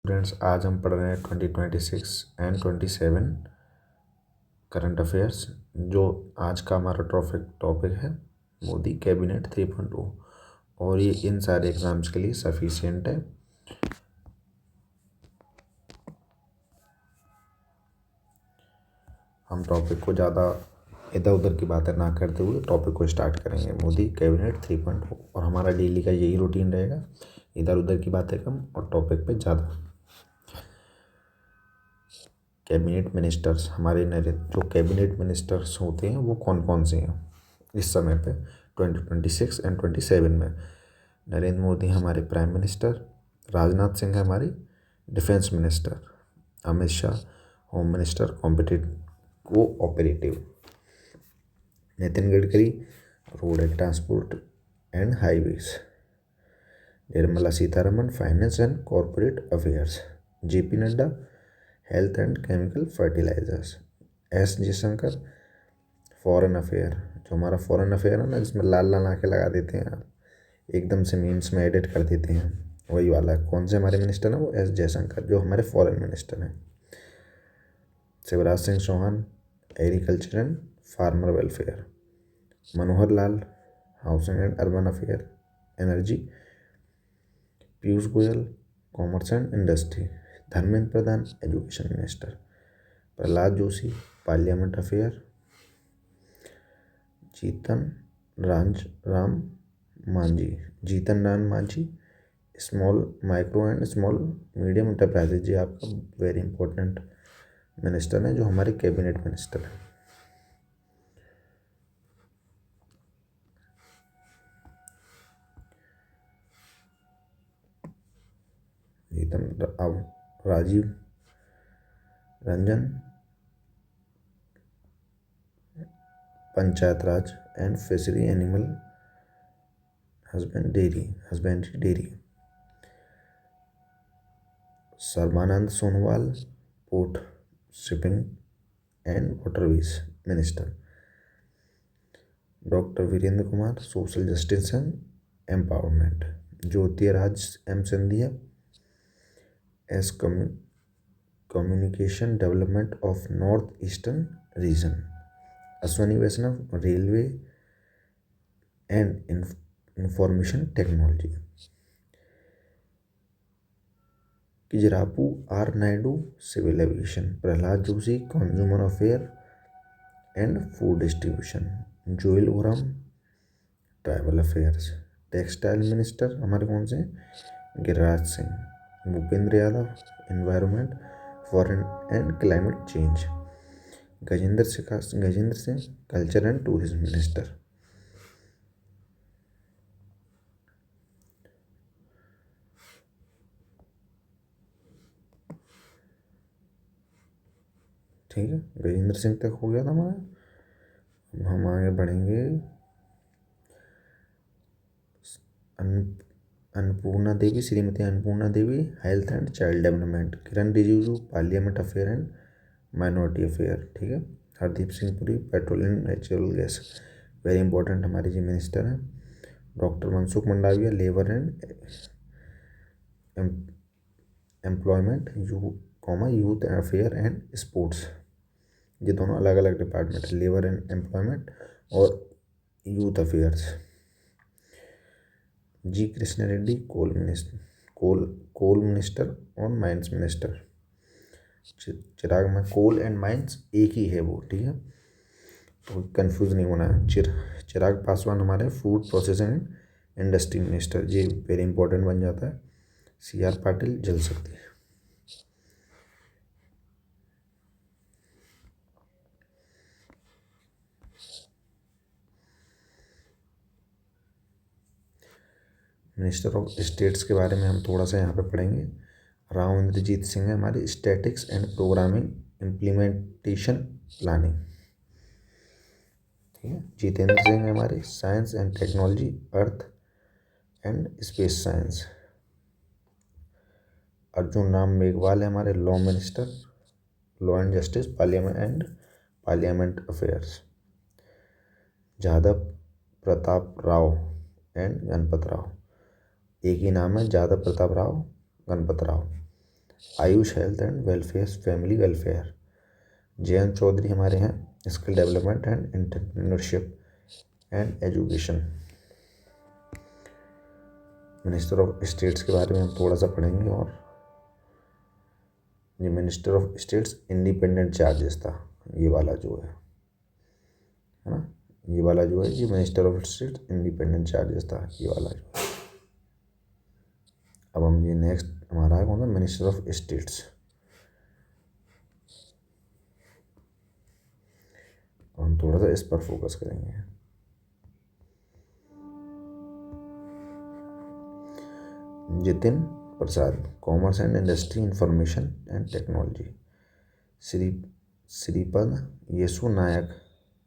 Students, आज हम पढ़ रहे हैं 2026 एंड 27 करंट अफेयर्स। जो आज का हमारा टॉपिक है मोदी कैबिनेट 3.0 और ये इन सारे एग्ज़ाम्स के लिए सफिशिएंट है। हम टॉपिक को ज़्यादा इधर उधर की बातें ना करते हुए टॉपिक को स्टार्ट करेंगे। मोदी कैबिनेट 3.0 और हमारा डेली का यही रूटीन रहेगा, इधर उधर की बातें कम और टॉपिक पे ज़्यादा। कैबिनेट मिनिस्टर्स, हमारे जो कैबिनेट मिनिस्टर्स होते हैं वो कौन कौन से हैं इस समय पे 2026 एंड 27 में। नरेंद्र मोदी हमारे प्राइम मिनिस्टर, राजनाथ सिंह हमारे defence minister, Amit Shah home minister cooperative, Nitin Gadkari road and transport and highways, Nirmala Sitharaman finance and corporate affairs, JP Nadda health and chemical fertilisers, S Jaishankar foreign affair. जो हमारा फॉरेन अफेयर है ना, जिसमें लाल लाल आंखें लगा देते हैं, एकदम से मीम्स में एडिट कर देते हैं, वही वाला। कौन से हमारे मिनिस्टर हैं? वो एस जयशंकर, जो हमारे फॉरेन मिनिस्टर हैं। Shivraj Singh Chouhan agriculture and farmer welfare, Manohar Lal housing and urban affair energy, Piyush Goyal commerce and industry, Dharmendra Pradhan education minister, Pralhad Joshi parliament affair, Jitan Ram Manjhi small micro and small medium enterprises. जी आपका वेरी इंपॉर्टेंट मिनिस्टर हैं, जो हमारे कैबिनेट मिनिस्टर हैं। Rajiv Ranjan Panchayat Raj and fishery animal husbandry dairy, Sarbananda Sonowal port shipping and waterways minister, doctor Virendra Kumar social justice and empowerment, Jyotiraditya M Scindia S communication development of north eastern region, Ashwini Vaishnaw railway and information technology, Kinjarapu R Naidu civil aviation, Pralhad Joshi consumer affair and food distribution, Jual Oram tribal affairs, textile minister हमारे कौन से? Giriraj Singh, Bhupender Yadav environment foreign and climate change, Gajendra Singh culture and tourism minister. ठीक है, गजेंद्र सिंह तक हो गया था हमारा। अब हम आगे बढ़ेंगे। Shrimati Annapurna Devi health and child development, Kiren Rijiju parliament affair and minority affair. ठीक है, Hardeep Singh Puri petroleum natural gas, very important हमारे जी मिनिस्टर हैं। Doctor Mansukh Mandaviya labour and employment youth affair and sports. ये दोनों अलग अलग डिपार्टमेंट है, लेबर एंड एम्प्लॉयमेंट और youth affairs. G Krishna Reddy coal minister और माइंस मिनिस्टर। चिराग में कोल एंड माइंस एक ही है वो, ठीक है, तो कंफ्यूज नहीं होना है। चिराग पासवान हमारे food processing and industry minister, ये वेरी इंपॉर्टेंट बन जाता है। सी आर पाटिल जल शक्ति। मिनिस्टर ऑफ स्टेट्स के बारे में हम थोड़ा सा यहाँ पे पढ़ेंगे। राव इंद्रजीत सिंह है हमारी statics and programming implementation planning. ठीक है, जितेंद्र सिंह है हमारे science and technology earth and space science. Arjun Ram Meghwal है हमारे law minister, law and justice parliament affairs. Jadhav Pratap Rao and Ganpat Rao, एक ही नाम है, Jadhav Pratap Rao Ganpat Rao, AYUSH health and welfare family welfare. Jayant Chaudhary हमारे हैं skill development and entrepreneurship and education. Minister of states के बारे में हम थोड़ा सा पढ़ेंगे। और ये minister of states independent charges था, ये वाला जो है ना, ये वाला जो है ये minister of states independent charges था, ये वाला जो है। अब हम ये नेक्स्ट हमारा है कौन सा, मिनिस्टर ऑफ स्टेट्स। हम थोड़ा सा इस पर फोकस करेंगे। Jitin Prasada, commerce and industry, information and technology. Shripad Yesso Naik,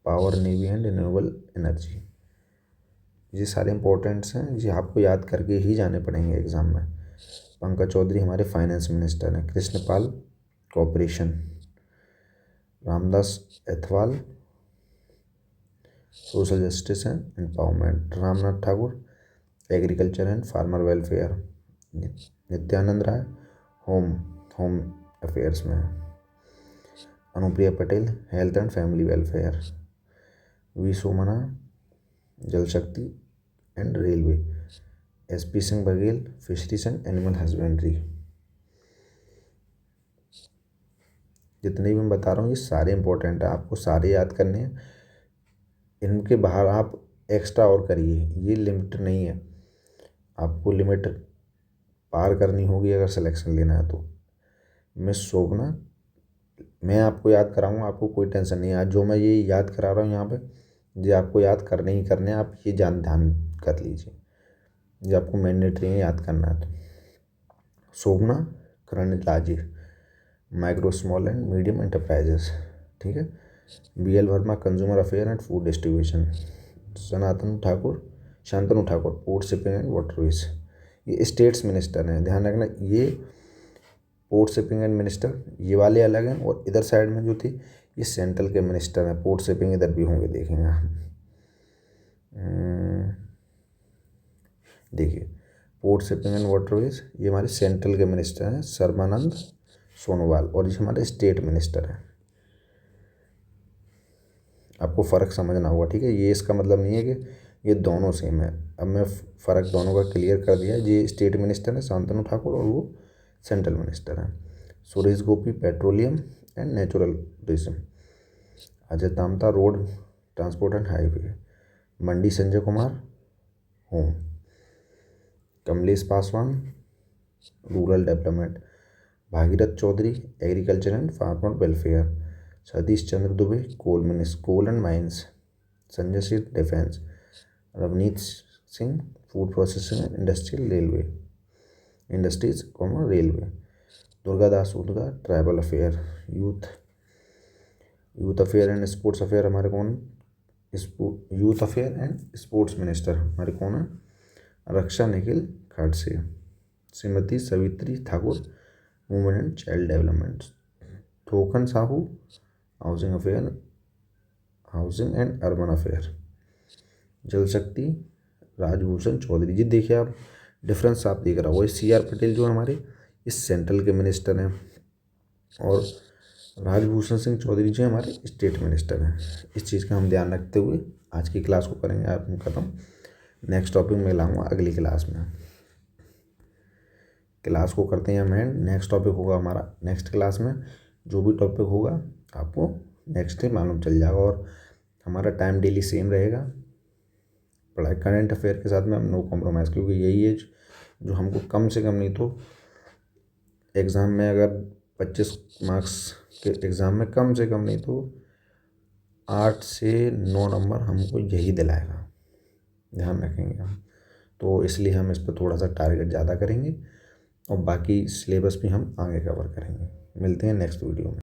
power navy and renewable energy. ये सारे इंपॉर्टेंट्स हैं, ये आपको याद करके ही जाने पड़ेंगे एग्जाम में। पंकज चौधरी हमारे फाइनेंस मिनिस्टर हैं। Krishnapal, corporation. Ramdas Athawale, social justice and empowerment. Ramnath Thakur, agriculture and farmer welfare. Nityanand Rai, home affairs में। Anupriya Patel, health and family welfare. V Somanna, Jal Shakti and railway. SP Singh Baghel, fisheries and animal husbandry. जितने भी मैं बता रहा हूँ ये सारे इंपॉर्टेंट है, आपको सारे याद करने हैं। इनके बाहर आप एक्स्ट्रा और करिए, ये लिमिट नहीं है, आपको लिमिट पार करनी होगी अगर सिलेक्शन लेना है तो। मिस शोभना, मैं आपको याद कराऊंगा, आपको कोई टेंशन नहीं है। आज जो मैं ये याद करा रहा हूँ यहाँ पे, ये आपको याद करने ही करने हैं, आप ये ध्यान कर लीजिए, ये आपको मैंडेटरी है, याद करना है। तो Shobha Karandlaje, micro small and medium enterprises, ठीक है। BL Verma, consumer affair and food distribution. Shantanu Thakur, port shipping and waterways. ये स्टेट्स मिनिस्टर हैं, ध्यान रखना। ये पोर्ट शिपिंग एंड मिनिस्टर ये वाले अलग हैं, और इधर साइड में जो थी ये सेंट्रल के मिनिस्टर हैं। पोर्ट शिपिंग इधर भी होंगे, देखेंगे हम। देखिए, पोर्ट शिपिंग एंड वाटरवेज ये हमारे सेंट्रल के मिनिस्टर हैं, सर्बानंद सोनोवाल, और ये हमारे स्टेट मिनिस्टर हैं। आपको फ़र्क समझना होगा, ठीक है। ये इसका मतलब नहीं है कि ये दोनों सेम है। अब मैं फ़र्क दोनों का क्लियर कर दिया। ये स्टेट मिनिस्टर है शांतनु ठाकुर, और वो सेंट्रल मिनिस्टर हैं। Suresh Gopi, petroleum and natural tourism. Ajay Tamta, road transport and highway. Mandi Sanjay Kumar, home. Kamlesh Paswan, rural development. Bhagirath Choudhary, agriculture and farmer welfare. Satish Chandra Dubey, coal and mines. Sanjay Singh, defence. Ravneet Singh, food processing and industries railway. Durgadas Udga, tribal affair. Youth affair and sports affair हमारे कौन, youth affair and sports minister हमारे कौन है, Raksha Nikhil Khadse. Shrimati Savitri Thakur, women and child development. Tokhan Sahu, housing and urban affair. Jal Shakti, Rajbhushan Chaudhary जी। देखिए आप difference आप देख रहा हो, CR पटेल जो हमारे इस सेंट्रल के मिनिस्टर हैं, और राजभूषण सिंह चौधरी जी हमारे स्टेट मिनिस्टर हैं। इस चीज़ का हम ध्यान रखते हुए आज की क्लास को करेंगे आप ख़त्म। नेक्स्ट टॉपिक में लाऊंगा अगली क्लास में। क्लास को करते हैं हम एंड। नेक्स्ट टॉपिक होगा हमारा नेक्स्ट क्लास में, जो भी टॉपिक होगा आपको नेक्स्ट डे मालूम चल जाएगा। और हमारा टाइम डेली सेम रहेगा। पढ़ाई करंट अफेयर के साथ में हम नो कॉम्प्रोमाइज़, क्योंकि यही है जो हमको कम से कम नहीं तो एग्ज़ाम में, अगर 25 मार्क्स के एग्ज़ाम में कम से कम नहीं तो 8 से 9 नंबर हमको यही दिलाएगा, ध्यान रखेंगे हम। तो इसलिए हम इस पर थोड़ा सा टारगेट ज़्यादा करेंगे, और बाकी सिलेबस भी हम आगे कवर करेंगे। मिलते हैं नेक्स्ट वीडियो में।